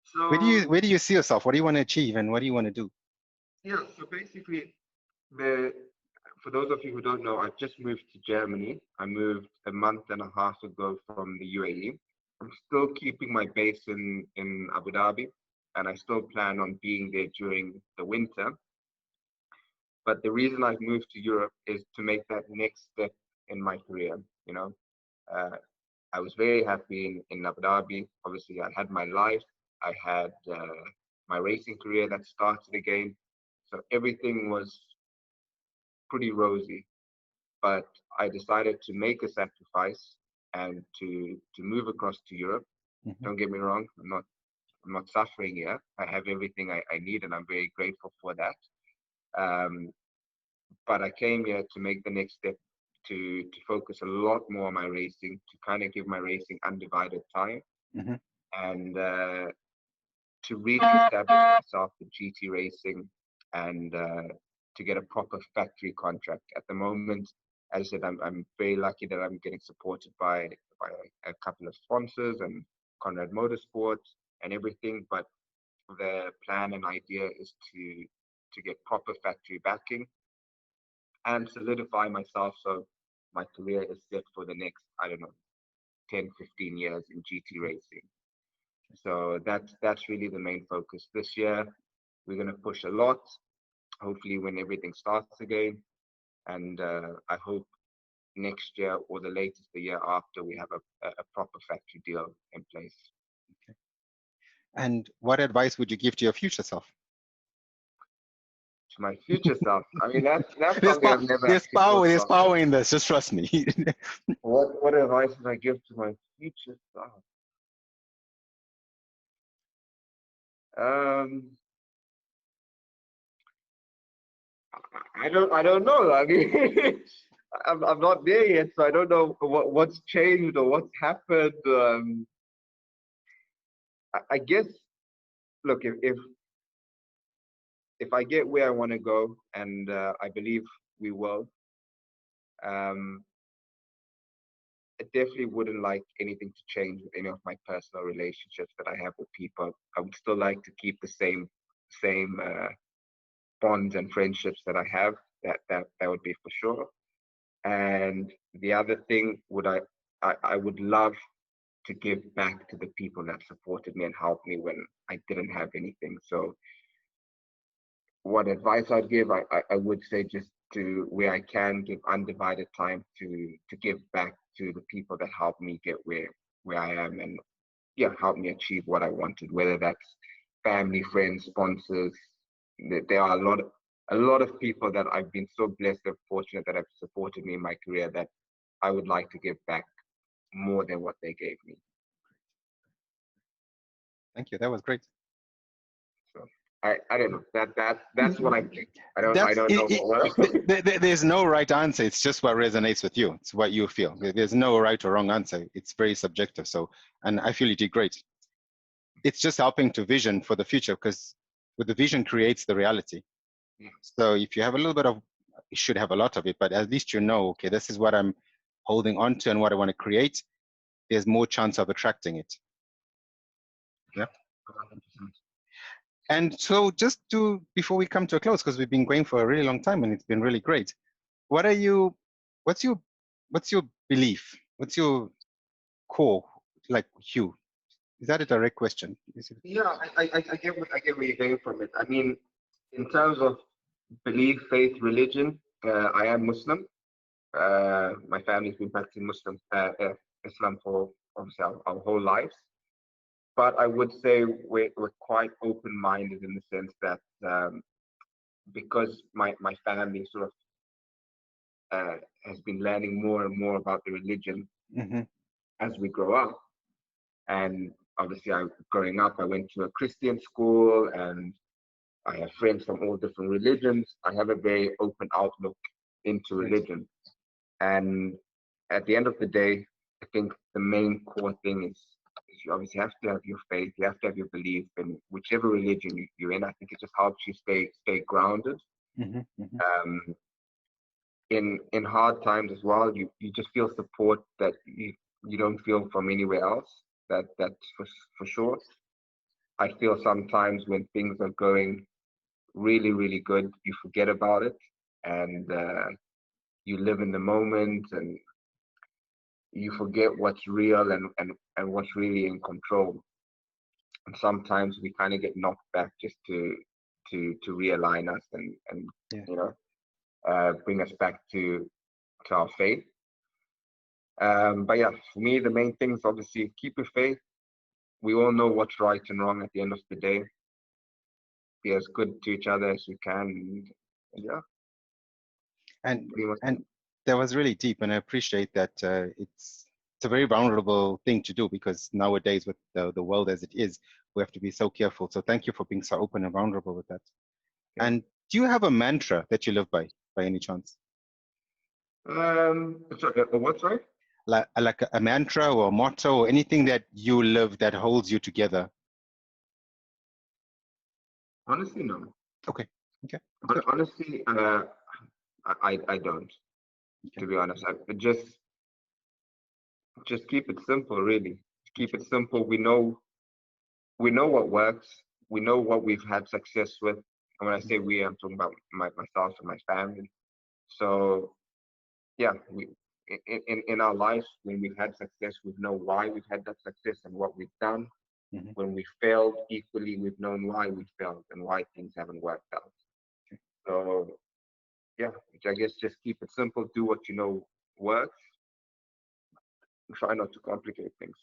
Speaker 2: So
Speaker 1: Where do you see yourself? What do you want to achieve, and what do you want to do?
Speaker 2: yeah, so basically, the for those of you who don't know, I've just moved to Germany. I moved a month and a half ago from the UAE. I'm still keeping my base in Abu Dhabi, and I still plan on being there during the winter. But the reason I've moved to Europe is to make that next step in my career. Uh, I was very happy in Abu Dhabi. Obviously, I had my life. I had my racing career that started again. So everything was pretty rosy. But I decided to make a sacrifice and to move across to Europe.
Speaker 1: Mhm.
Speaker 2: Don't get me wrong, I'm not suffering here. I have everything I need, and I'm very grateful for that. Um, but I came here to make the next step to focus a lot more on my racing, to kind of give my racing undivided time,
Speaker 1: Mhm.
Speaker 2: and to re-establish myself in GT racing and to get a proper factory contract. At the moment, as I said, I'm very lucky that I'm getting supported by a couple of sponsors and Conrad Motorsports and everything. But the plan and idea is to get proper factory backing and solidify myself so my career is set for the next, I don't know, 10, 15 years in GT racing. So that's really the main focus. This year, we're going to push a lot, hopefully when everything starts again. And I hope next year or the latest the year after, we have a proper factory deal in place.
Speaker 1: And what advice would you give to your future self?
Speaker 2: To my future self, I mean, that's
Speaker 1: There's
Speaker 2: something
Speaker 1: power.
Speaker 2: I've never
Speaker 1: There's
Speaker 2: actually
Speaker 1: power.
Speaker 2: thought
Speaker 1: There's
Speaker 2: about.
Speaker 1: power in this. Just trust me.
Speaker 2: What advice would I give to my future self? Um, I don't know. I mean, I'm not there yet, so I don't know what's changed or what's happened. I guess, look, if I get where I want to go, and I believe we will, um, I definitely wouldn't like anything to change with any of my personal relationships that I have with people. I would still like to keep the same bonds and friendships that I have. That would be for sure. And the other thing I would love to give back to the people that supported me and helped me when I didn't have anything. So what advice I'd give, I would say just to where I can give undivided time to give back to the people that helped me get where I am and yeah, help me achieve what I wanted, whether that's family, friends, sponsors. There are a lot of people that I've been so blessed and fortunate that have supported me in my career that I would like to give back more than what they gave me.
Speaker 1: Thank you. That was great.
Speaker 2: So I don't know. That's what I think. I
Speaker 1: That's
Speaker 2: don't know what else.
Speaker 1: there's no right answer. It's just what resonates with you. It's what you feel. There's no right or wrong answer. It's very subjective. So, and I feel you did great. It's just helping to vision for the future, because with the vision creates the reality.
Speaker 2: Yeah.
Speaker 1: So if you have a little bit of, you should have a lot of it, but at least you know, okay, this is what I'm holding on to and what I want to create. There's more chance of attracting it. Yeah.
Speaker 2: 100%.
Speaker 1: And so just to, before we come to a close, because we've been going for a really long time and it's been really great. What are you, what's your belief? What's your core, like Hugh? Is that a direct question? Is it?
Speaker 2: Yeah, I get where you're going from it. I mean, in terms of belief, faith, religion, I am Muslim. My family's been practicing Islam for obviously our whole lives. But I would say we're quite open-minded in the sense that because my family sort of has been learning more and more about the religion
Speaker 1: Mm-hmm.
Speaker 2: as we grow up. And obviously, growing up, I went to a Christian school, and I have friends from all different religions. I have a very open outlook into
Speaker 1: Great.
Speaker 2: religion. And at the end of the day, I think the main core thing is you obviously have to have your faith, you have to have your belief in whichever religion you're in. I think it just helps you stay grounded.
Speaker 1: Mm-hmm. Mm-hmm.
Speaker 2: In hard times as well, you just feel support that you don't feel from anywhere else. That's for sure. I feel sometimes when things are going really, really good, you forget about it, and you live in the moment, and you forget what's real and what's really in control. And sometimes we kind of get knocked back just to realign us and
Speaker 1: Yeah.
Speaker 2: you know bring us back to our faith. But yeah, for me, the main thing is obviously keep your faith. We all know what's right and wrong at the end of the day. Be as good to each other as we can. And yeah,
Speaker 1: And
Speaker 2: pretty much.
Speaker 1: and that was really deep, and I appreciate that. It's a very vulnerable thing to do, because nowadays with the world as it is, we have to be so careful. So thank you for being so open and vulnerable with that.
Speaker 2: Yeah.
Speaker 1: And do you have a mantra that you live by any chance?
Speaker 2: Sorry, what, sorry?
Speaker 1: Like a mantra or a motto or anything that you live that holds you together?
Speaker 2: Honestly, no.
Speaker 1: Okay. Okay. That's
Speaker 2: But
Speaker 1: good.
Speaker 2: honestly, I don't.
Speaker 1: Okay.
Speaker 2: To be honest, I just keep it simple. Really, keep it simple. We know what works. We know what we've had success with. And when I say we, I'm talking about myself and my family. So yeah, we in our lives, when we've had success, we know why we've had that success and what we've done.
Speaker 1: Mm-hmm.
Speaker 2: When we failed, equally, we've known why we failed and why things haven't worked out. So yeah, I guess just keep it simple. Do what you know works. Try not to complicate things.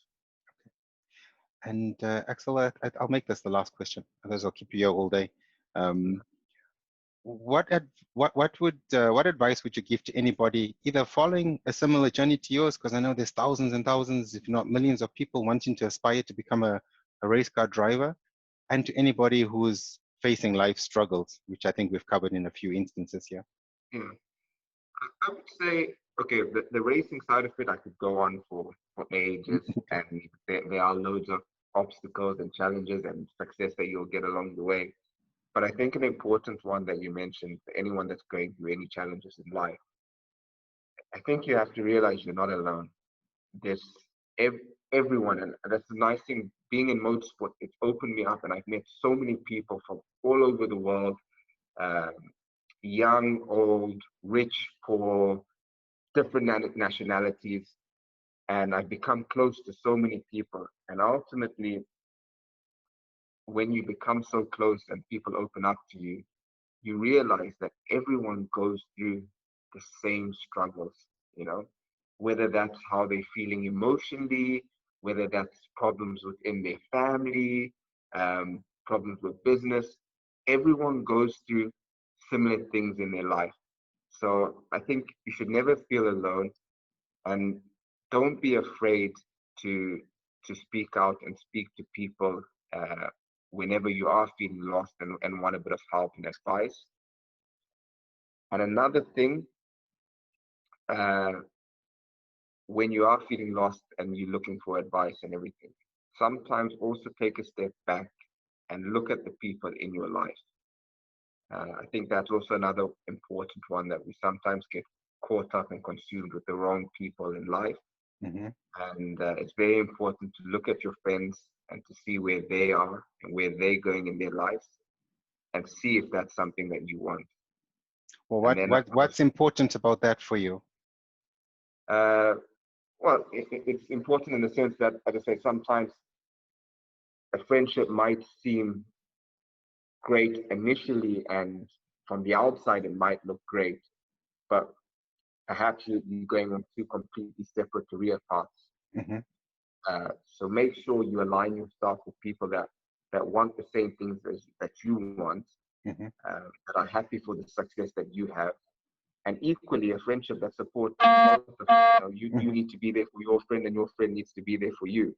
Speaker 1: And Axel, I'll make this the last question, otherwise I'll keep you here all day. Um, what advice would you give to anybody either following a similar journey to yours? Because I know there's thousands and thousands, if not millions, of people wanting to aspire to become a race car driver, and to anybody who's facing life struggles, which I think we've covered in a few instances here.
Speaker 2: Yeah, I would say okay. The racing side of it, I could go on for ages, and there are loads of obstacles and challenges and success that you'll get along the way. But I think an important one that you mentioned, for anyone that's going through any challenges in life, I think you have to realize you're not alone. There's everyone, and that's the nice thing. Being in motorsport, it's opened me up, and I've met so many people from all over the world, um, young, old, rich, poor, different nationalities, and I've become close to so many people. And ultimately, when you become so close and people open up to you, you realize that everyone goes through the same struggles, you know, whether that's how they're feeling emotionally, whether that's problems within their family, problems with business. Everyone goes through similar things in their life. So I think you should never feel alone. And don't be afraid to speak out and speak to people whenever you are feeling lost and want a bit of help and advice. And another thing, uh, when you are feeling lost and you're looking for advice and everything, sometimes also take a step back and look at the people in your life. I think that's also another important one, that we sometimes get caught up and consumed with the wrong people in life.
Speaker 1: Mm-hmm.
Speaker 2: And it's very important to look at your friends and to see where they are and where they're going in their lives, and see if that's something that you want.
Speaker 1: Well,
Speaker 2: And then,
Speaker 1: what's important about that for you?
Speaker 2: uh, well, it's important in the sense that, as I say, sometimes a friendship might seem great initially, and from the outside it might look great, but perhaps you're going on two completely separate career paths.
Speaker 1: Mm-hmm.
Speaker 2: So make sure you align yourself with people that want the same things that you want,
Speaker 1: Mm-hmm.
Speaker 2: that are happy for the success that you have, and equally a friendship that supports both of you. You need to be there for your friend, and your friend needs to be there for you.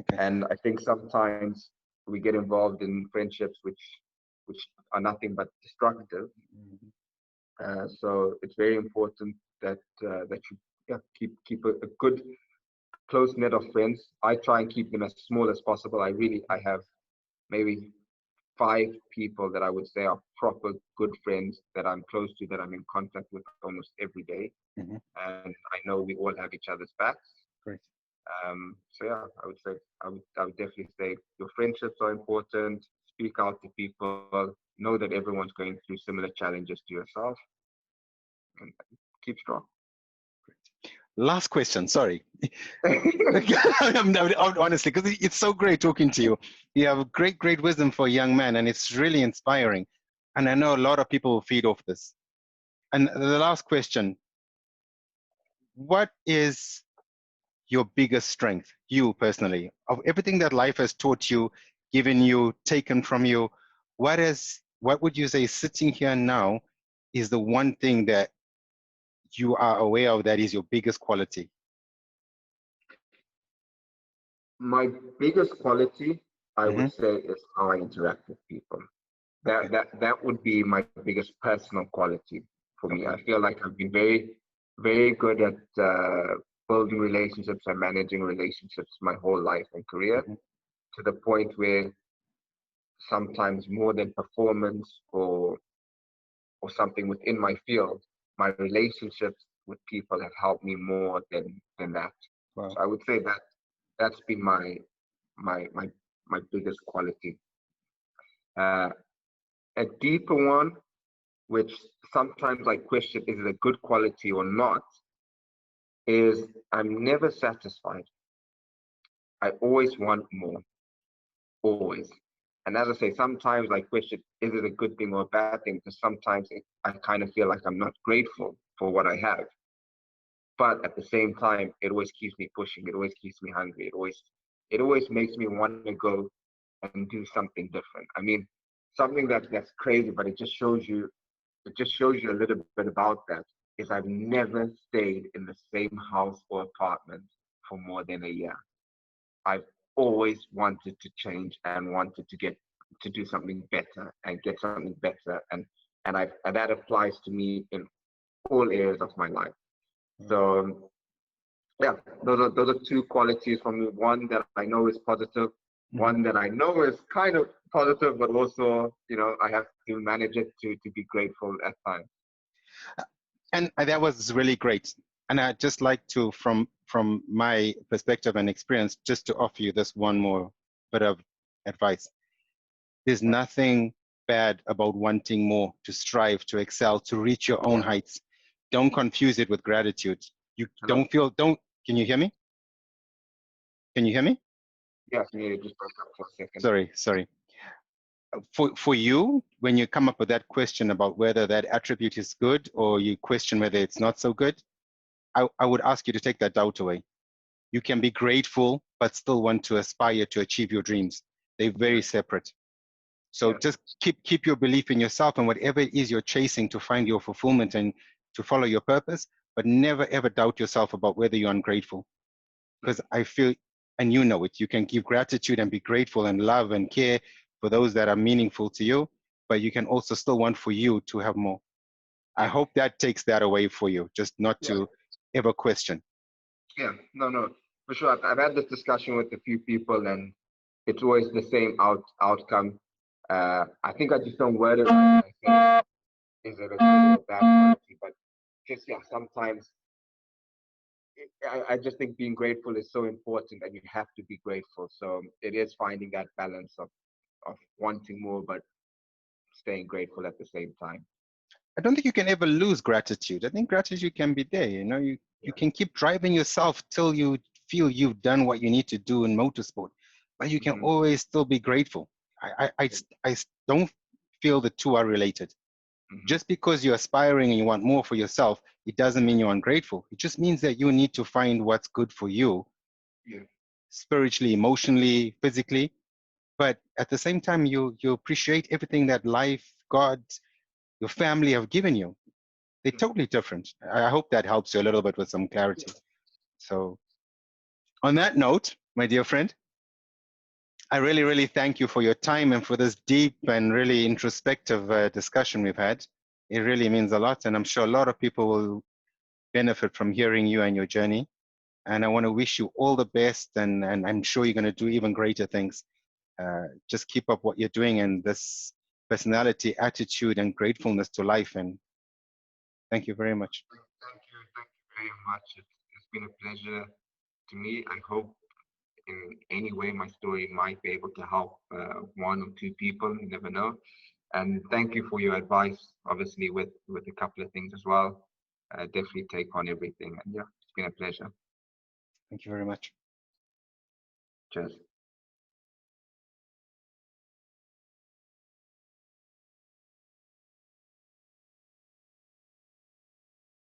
Speaker 1: Okay.
Speaker 2: And I think sometimes we get involved in friendships which are nothing but destructive. So it's very important that you, yeah, keep a good close net of friends. I try and keep them as small as possible. I have maybe 5 people that I would say are proper good friends that I'm close to, that I'm in contact with almost every day.
Speaker 1: Mm-hmm.
Speaker 2: And I know we all have each other's backs.
Speaker 1: Great.
Speaker 2: So yeah, I would definitely say your friendships are important. Speak out to people. Know that everyone's going through similar challenges to yourself, and keep strong.
Speaker 1: Last question. Sorry. Honestly, because it's so great talking to you. You have great wisdom for a young man, and it's really inspiring. And I know a lot of people will feed off this. And the last question: what is your biggest strength, you personally, of everything that life has taught you, given you, taken from you? What would you say, sitting here now, is the one thing that you are aware of that is your biggest quality?
Speaker 2: My biggest quality, I
Speaker 1: Mm-hmm.
Speaker 2: would say, is how I interact with people.
Speaker 1: Okay.
Speaker 2: That would be my biggest personal quality for me. I
Speaker 1: Okay.
Speaker 2: feel like I've been very good at building relationships and managing relationships my whole life and career,
Speaker 1: Mm-hmm.
Speaker 2: to the point where sometimes more than performance or something within my field, my relationships with people have helped me more than that. So
Speaker 1: Wow.
Speaker 2: I would say that's been my my my biggest quality. Uh, a deeper one, which sometimes I question, is it a good quality or not, is I'm never satisfied. I always want more, always. And as I say, sometimes I question, is it a good thing or a bad thing? Because sometimes I kind of feel like I'm not grateful for what I have. But at the same time, it always keeps me pushing. It always keeps me hungry. It always makes me want to go and do something different. I mean, something that's crazy, but it just shows you a little bit about that, is I've never stayed in the same house or apartment for more than a year. I've always wanted to change and wanted to do something better and get something better, and that applies to me in all areas of my life. So yeah, those are two qualities from me. One that I know is positive,
Speaker 1: Mm-hmm.
Speaker 2: one that I know is kind of positive, but also, I have to manage it to be grateful at times.
Speaker 1: And that was really great. And I'd just like to, from my perspective and experience, just to offer you this one more bit of advice. There's nothing bad about wanting more, to strive, to excel, to reach your own
Speaker 2: Yeah.
Speaker 1: heights. Don't confuse it with gratitude. You
Speaker 2: Hello?
Speaker 1: Can you hear me? Can you hear me?
Speaker 2: Yes, you just broke up for a second.
Speaker 1: Sorry. For you, when you come up with that question about whether that attribute is good, or you question whether it's not so good, I would ask you to take that doubt away. You can be grateful, but still want to aspire to achieve your dreams. They're very separate. So
Speaker 2: Yeah.
Speaker 1: just keep your belief in yourself, and whatever it is you're chasing to find your fulfillment and to follow your purpose, but never ever doubt yourself about whether you're ungrateful. Because I feel, and you know it, you can give gratitude and be grateful and love and care for those that are meaningful to you, but you can also still want for you to have more. I
Speaker 2: Yeah,
Speaker 1: hope that takes that away for you, just not
Speaker 2: yeah,
Speaker 1: to ever question.
Speaker 2: yeah. No, no, for sure. I've had this discussion with a few people, and it's always the same outcome. I think I just don't word it right. I say, is it a good or bad quality? But just yeah, sometimes I just think being grateful is so important, and you have to be grateful. So it is finding that balance of wanting more, but staying grateful at the same time.
Speaker 1: I don't think you can ever lose gratitude. I think gratitude can be there. You know, you
Speaker 2: Yeah.
Speaker 1: can keep driving yourself till you feel you've done what you need to do in motorsport, but you can
Speaker 2: Mm-hmm.
Speaker 1: always still be grateful. I don't feel the two are related.
Speaker 2: Mm-hmm.
Speaker 1: Just because you're aspiring and you want more for yourself, it doesn't mean you're ungrateful. It just means that you need to find what's good for you,
Speaker 2: Yeah.
Speaker 1: spiritually, emotionally, physically. But at the same time, you appreciate everything that life, God, your family have given you. They're totally different. I hope that helps you a little bit with some clarity. So, on that note, my dear friend, I really, really thank you for your time and for this deep and really introspective discussion we've had. It really means a lot, and I'm sure a lot of people will benefit from hearing you and your journey. And I want to wish you all the best, and I'm sure you're going to do even greater things. Just keep up what you're doing and this personality, attitude, and gratefulness to life. And thank you very much.
Speaker 2: Thank you very much. It's been a pleasure to me. I hope in any way my story might be able to help one or two people. You never know. And thank you for your advice, obviously with a couple of things as well. Definitely take on everything. And yeah, it's been a pleasure.
Speaker 1: Thank you very much.
Speaker 2: Cheers.